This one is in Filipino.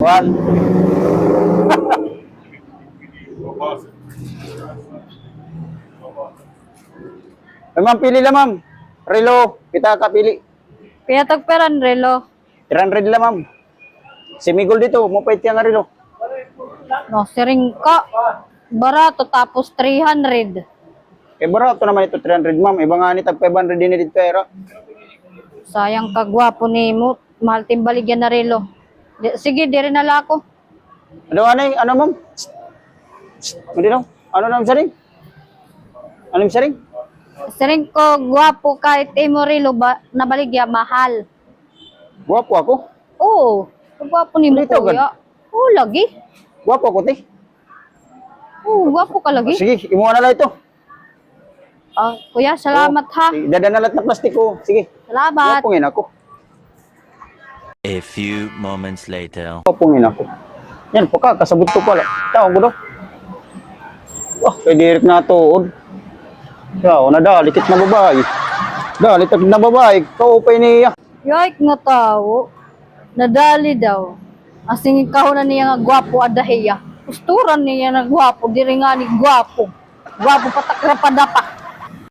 One. Ma'am, pili lang ma'am. Relo, kita ka pili. Pinatag peran relo. 300 lang ma'am. Simigol dito, mapait ka nga relo. No, siring ka. Barato tapos 300. Eh barato naman ito 300 ma'am. Iba nga ni tag 500 din dito pera. Sayang kagwapo ni mo. Mahal timbaligyan na relo. Sige, di rin nala ako. Ano ma'am? Hindi no? Ano naman saring? Ano yung saring? Siring ko, gwapo kahit imo relo ba, nabaligya, mahal. Guwapo ako. Oo, gwapo ni mo Dito, kuya. Oo, lagi. Guwapo ako, te. Oo, gwapo ka lagi. Sige, imuha na lang ito. Ah, kuya, salamat ha. Sige, dadan na lahat ng plastiko. Sige, Salamat. guwapongin ako. A few moments later. Guwapongin ako. Yan, paka, kasabot ko pala. Tawag mo daw. Wah, kay Derek na tuod. Siya, nadalikit na babae. Dalikit na babae, kaupay niya. Yoik nga tao. Nadali daw. Asing ikaw na niya nga gwapo adahiya. Usturan niya nga gwapo, diri nga ni gwapo. Gwapo patakra padapa.